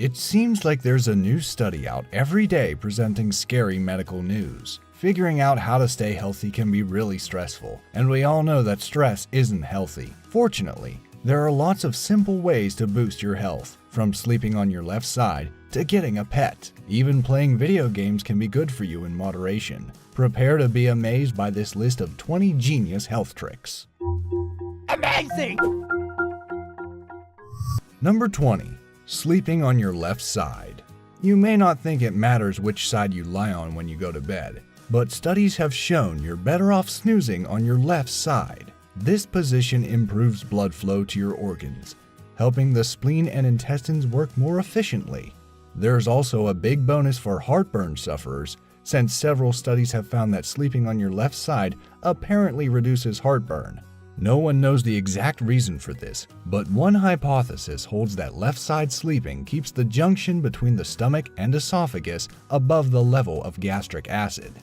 It seems like there's a new study out every day presenting scary medical news. Figuring out how to stay healthy can be really stressful, and we all know that stress isn't healthy. Fortunately, there are lots of simple ways to boost your health, from sleeping on your left side to getting a pet. Even playing video games can be good for you in moderation. Prepare to be amazed by this list of 20 genius health tricks. Amazing! Number 20. Sleeping on your left side. You may not think it matters which side you lie on when you go to bed, but studies have shown you're better off snoozing on your left side. This position improves blood flow to your organs, helping the spleen and intestines work more efficiently. There's also a big bonus for heartburn sufferers, since several studies have found that sleeping on your left side apparently reduces heartburn. No one knows the exact reason for this, but one hypothesis holds that left side sleeping keeps the junction between the stomach and esophagus above the level of gastric acid.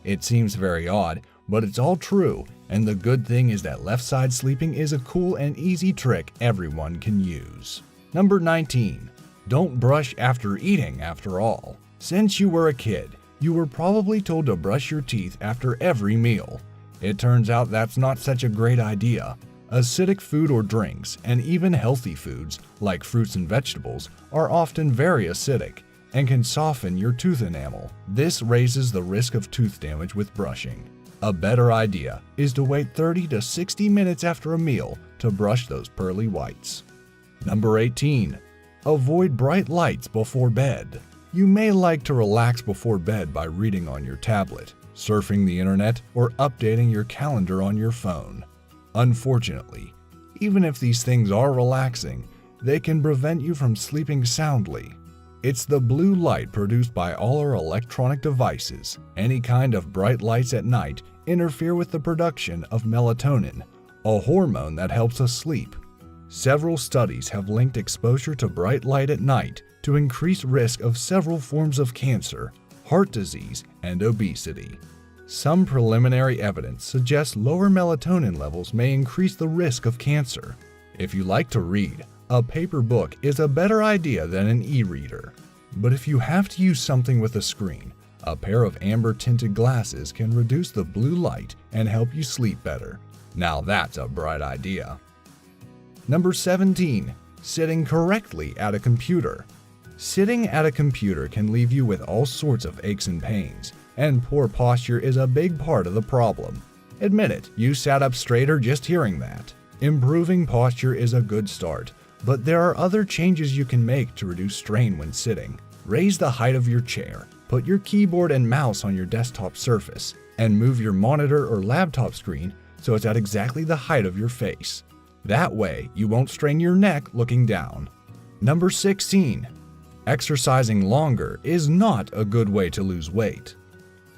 It seems very odd, but it's all true, and the good thing is that left side sleeping is a cool and easy trick everyone can use. Number 19. Don't brush after eating after all. Since you were a kid, you were probably told to brush your teeth after every meal. It turns out that's not such a great idea. Acidic food or drinks, and even healthy foods, like fruits and vegetables, are often very acidic and can soften your tooth enamel. This raises the risk of tooth damage with brushing. A better idea is to wait 30 to 60 minutes after a meal to brush those pearly whites. Number 18. Avoid bright lights before bed. You may like to relax before bed by reading on your tablet, surfing the internet, or updating your calendar on your phone. Unfortunately, even if these things are relaxing, they can prevent you from sleeping soundly. It's the blue light produced by all our electronic devices. Any kind of bright lights at night interfere with the production of melatonin, a hormone that helps us sleep. Several studies have linked exposure to bright light at night to increased risk of several forms of cancer, heart disease, and obesity. Some preliminary evidence suggests lower melatonin levels may increase the risk of cancer. If you like to read, a paper book is a better idea than an e-reader. But if you have to use something with a screen, a pair of amber-tinted glasses can reduce the blue light and help you sleep better. Now that's a bright idea. Number 17. Sitting correctly at a computer. Sitting at a computer can leave you with all sorts of aches and pains, and poor posture is a big part of the problem. Admit it, you sat up straighter just hearing that. Improving posture is a good start, but there are other changes you can make to reduce strain when sitting. Raise the height of your chair, put your keyboard and mouse on your desktop surface, and move your monitor or laptop screen so it's at exactly the height of your face. That way, you won't strain your neck looking down. Number 16. Exercising longer is not a good way to lose weight.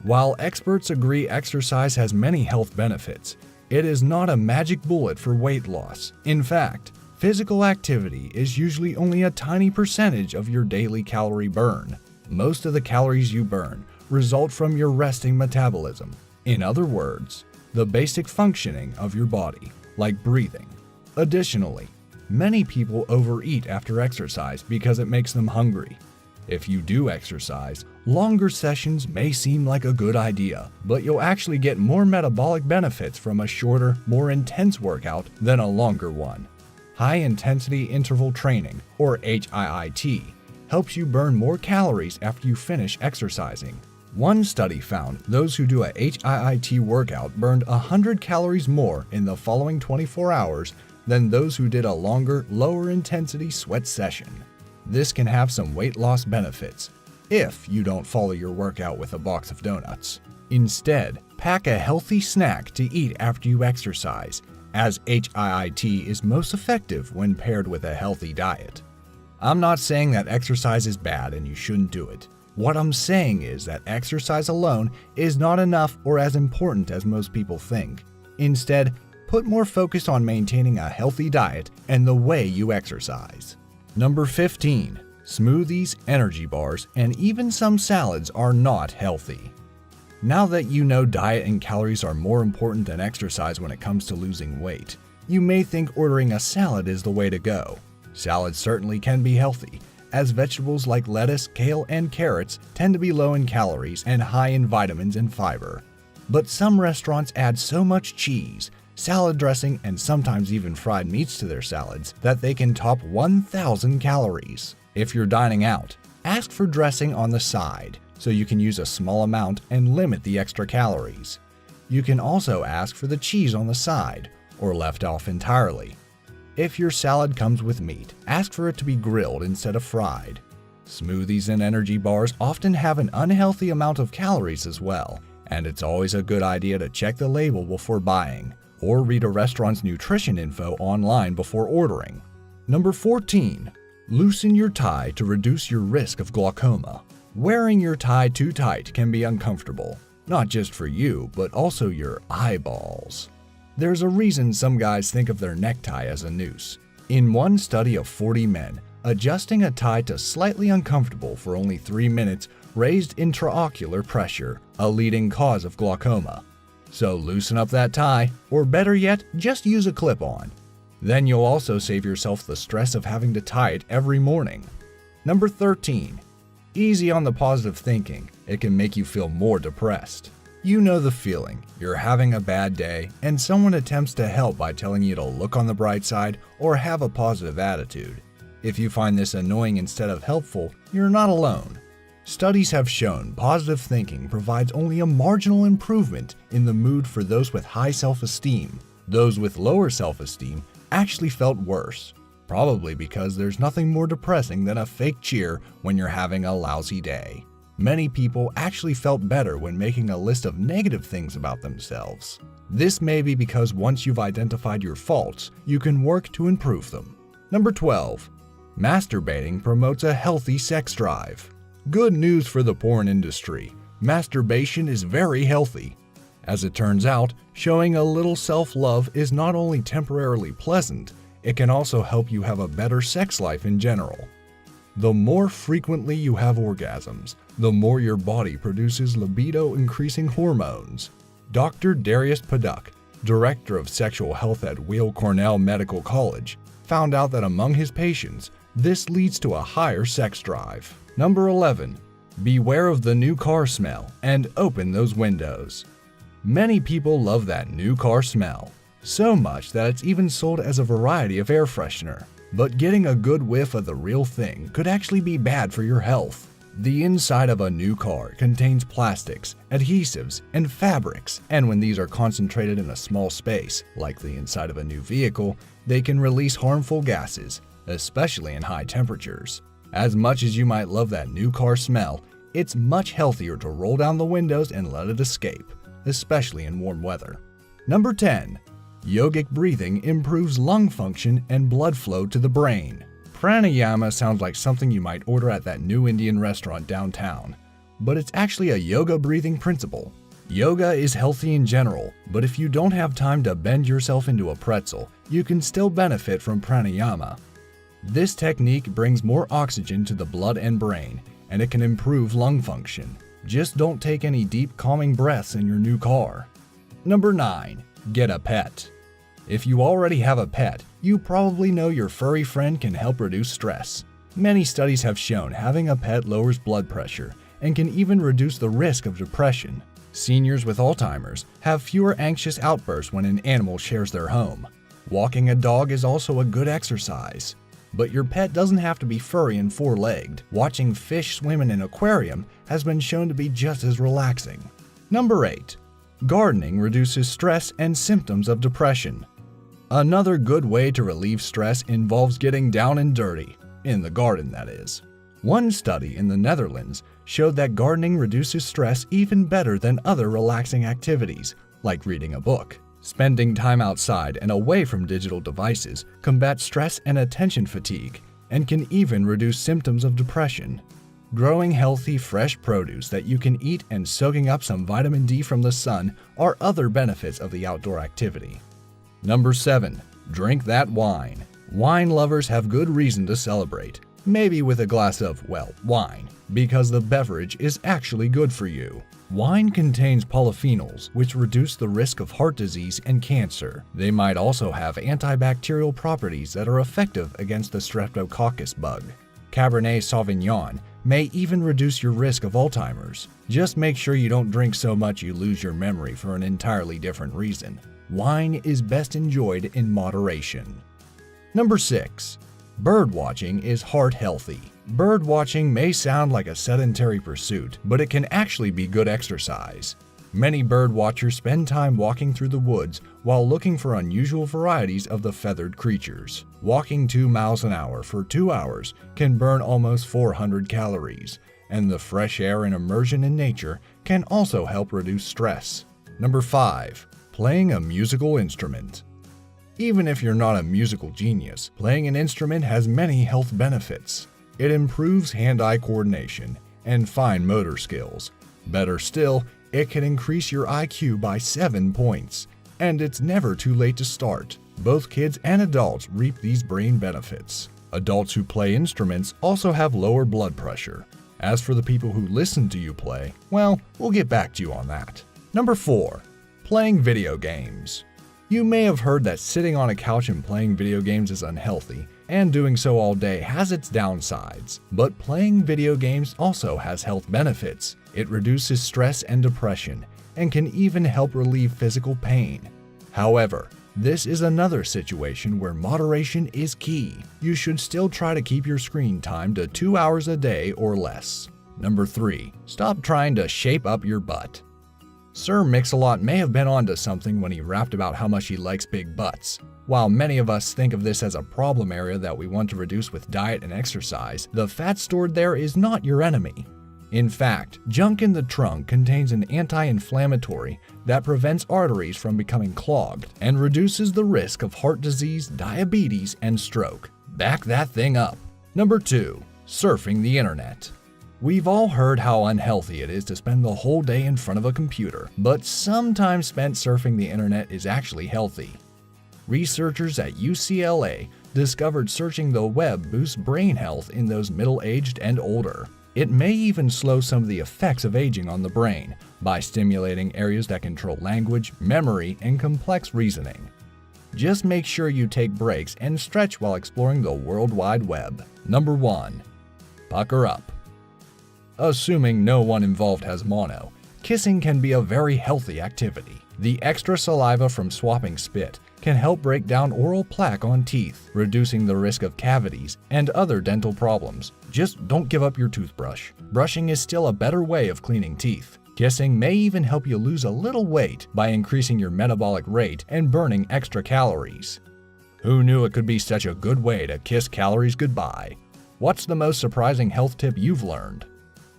While experts agree exercise has many health benefits, it is not a magic bullet for weight loss. In fact, physical activity is usually only a tiny percentage of your daily calorie burn. Most of the calories you burn result from your resting metabolism. In other words, the basic functioning of your body, like breathing. Additionally, many people overeat after exercise because it makes them hungry. If you do exercise, longer sessions may seem like a good idea, but you'll actually get more metabolic benefits from a shorter, more intense workout than a longer one. High-intensity interval training, or HIIT, helps you burn more calories after you finish exercising. One study found those who do a HIIT workout burned 100 calories more in the following 24 hours than those who did a longer, lower-intensity sweat session. This can have some weight loss benefits, if you don't follow your workout with a box of donuts. Instead, pack a healthy snack to eat after you exercise, as HIIT is most effective when paired with a healthy diet. I'm not saying that exercise is bad and you shouldn't do it. What I'm saying is that exercise alone is not enough or as important as most people think. Instead, put more focus on maintaining a healthy diet and the way you exercise. Number 15. Smoothies, energy bars, and even some salads are not healthy. Now that you know diet and calories are more important than exercise when it comes to losing weight, you may think ordering a salad is the way to go. Salads certainly can be healthy, as vegetables like lettuce, kale, and carrots tend to be low in calories and high in vitamins and fiber. But some restaurants add so much cheese, salad dressing, and sometimes even fried meats to their salads that they can top 1,000 calories. If you're dining out, ask for dressing on the side so you can use a small amount and limit the extra calories. You can also ask for the cheese on the side or left off entirely. If your salad comes with meat, ask for it to be grilled instead of fried. Smoothies and energy bars often have an unhealthy amount of calories as well, and it's always a good idea to check the label before buying or read a restaurant's nutrition info online before ordering. Number 14. Loosen your tie to reduce your risk of glaucoma. Wearing your tie too tight can be uncomfortable, not just for you, but also your eyeballs. There's a reason some guys think of their necktie as a noose. In one study of 40 men, adjusting a tie to slightly uncomfortable for only 3 minutes raised intraocular pressure, a leading cause of glaucoma. So loosen up that tie, or better yet, just use a clip-on. Then you'll also save yourself the stress of having to tie it every morning. Number 13. Easy on the positive thinking. It can make you feel more depressed. You know the feeling. You're having a bad day, and someone attempts to help by telling you to look on the bright side or have a positive attitude. If you find this annoying instead of helpful, you're not alone. Studies have shown positive thinking provides only a marginal improvement in the mood for those with high self-esteem. Those with lower self-esteem actually felt worse, probably because there's nothing more depressing than a fake cheer when you're having a lousy day. Many people actually felt better when making a list of negative things about themselves. This may be because once you've identified your faults, you can work to improve them. Number 12. Masturbating promotes a healthy sex drive. Good news for the porn industry. Masturbation is very healthy. As it turns out, showing a little self-love is not only temporarily pleasant, it can also help you have a better sex life in general. The more frequently you have orgasms, the more your body produces libido-increasing hormones. Dr. Darius Paduk, director of sexual health at Weill Cornell Medical College, found out that among his patients, this leads to a higher sex drive. Number 11. Beware of the new car smell and open those windows. Many people love that new car smell, so much that it's even sold as a variety of air freshener. But getting a good whiff of the real thing could actually be bad for your health. The inside of a new car contains plastics, adhesives, and fabrics, and when these are concentrated in a small space, like the inside of a new vehicle, they can release harmful gases, especially in high temperatures. As much as you might love that new car smell, it's much healthier to roll down the windows and let it escape, especially in warm weather. Number 10. Yogic breathing improves lung function and blood flow to the brain. Pranayama sounds like something you might order at that new Indian restaurant downtown, but it's actually a yoga breathing principle. Yoga is healthy in general, but if you don't have time to bend yourself into a pretzel, you can still benefit from pranayama. This technique brings more oxygen to the blood and brain, and it can improve lung function. Just don't take any deep calming breaths in your new car. Number 9. Get a pet. If you already have a pet, you probably know your furry friend can help reduce stress. Many studies have shown having a pet lowers blood pressure and can even reduce the risk of depression. Seniors with Alzheimer's have fewer anxious outbursts when an animal shares their home. Walking a dog is also a good exercise. But your pet doesn't have to be furry and four-legged. Watching fish swim in an aquarium has been shown to be just as relaxing. Number 8. Gardening reduces stress and symptoms of depression. Another good way to relieve stress involves getting down and dirty, in the garden that is. One study in the Netherlands showed that gardening reduces stress even better than other relaxing activities, like reading a book. Spending time outside and away from digital devices combats stress and attention fatigue, and can even reduce symptoms of depression. Growing healthy, fresh produce that you can eat and soaking up some vitamin D from the sun are other benefits of the outdoor activity. Number 7. Drink that wine. Wine lovers have good reason to celebrate, maybe with a glass of, well, wine, because the beverage is actually good for you. Wine contains polyphenols, which reduce the risk of heart disease and cancer. They might also have antibacterial properties that are effective against the streptococcus bug. Cabernet Sauvignon may even reduce your risk of Alzheimer's. Just make sure you don't drink so much you lose your memory for an entirely different reason. Wine is best enjoyed in moderation. Number 6. Bird watching is heart healthy. Bird watching may sound like a sedentary pursuit, but it can actually be good exercise. Many bird watchers spend time walking through the woods while looking for unusual varieties of the feathered creatures. Walking 2 miles an hour for 2 hours can burn almost 400 calories, and the fresh air and immersion in nature can also help reduce stress. Number 5. Playing a musical instrument. Even if you're not a musical genius, playing an instrument has many health benefits. It improves hand-eye coordination and fine motor skills. Better still, it can increase your IQ by 7 points. And it's never too late to start. Both kids and adults reap these brain benefits. Adults who play instruments also have lower blood pressure. As for the people who listen to you play, well, we'll get back to you on that. Number 4. Playing video games. You may have heard that sitting on a couch and playing video games is unhealthy, and doing so all day has its downsides. But playing video games also has health benefits. It reduces stress and depression, and can even help relieve physical pain. However, this is another situation where moderation is key. You should still try to keep your screen time to 2 hours a day or less. Number 3. Stop trying to shape up your butt. Sir Mix-a-Lot may have been onto something when he rapped about how much he likes big butts. While many of us think of this as a problem area that we want to reduce with diet and exercise, the fat stored there is not your enemy. In fact, junk in the trunk contains an anti-inflammatory that prevents arteries from becoming clogged and reduces the risk of heart disease, diabetes, and stroke. Back that thing up. Number 2. Surfing the internet. We've all heard how unhealthy it is to spend the whole day in front of a computer, but some time spent surfing the internet is actually healthy. Researchers at UCLA discovered searching the web boosts brain health in those middle-aged and older. It may even slow some of the effects of aging on the brain by stimulating areas that control language, memory, and complex reasoning. Just make sure you take breaks and stretch while exploring the World Wide Web. Number 1. Pucker up. Assuming no one involved has mono, kissing can be a very healthy activity. The extra saliva from swapping spit can help break down oral plaque on teeth, reducing the risk of cavities and other dental problems. Just don't give up your toothbrush. Brushing is still a better way of cleaning teeth. Kissing may even help you lose a little weight by increasing your metabolic rate and burning extra calories. Who knew it could be such a good way to kiss calories goodbye? What's the most surprising health tip you've learned?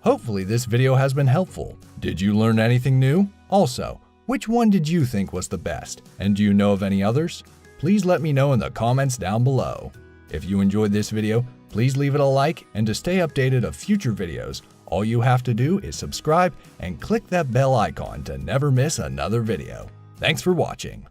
Hopefully this video has been helpful. Did you learn anything new? Also, which one did you think was the best? And do you know of any others? Please let me know in the comments down below. If you enjoyed this video, please leave it a like, and to stay updated of future videos, all you have to do is subscribe and click that bell icon to never miss another video. Thanks for watching.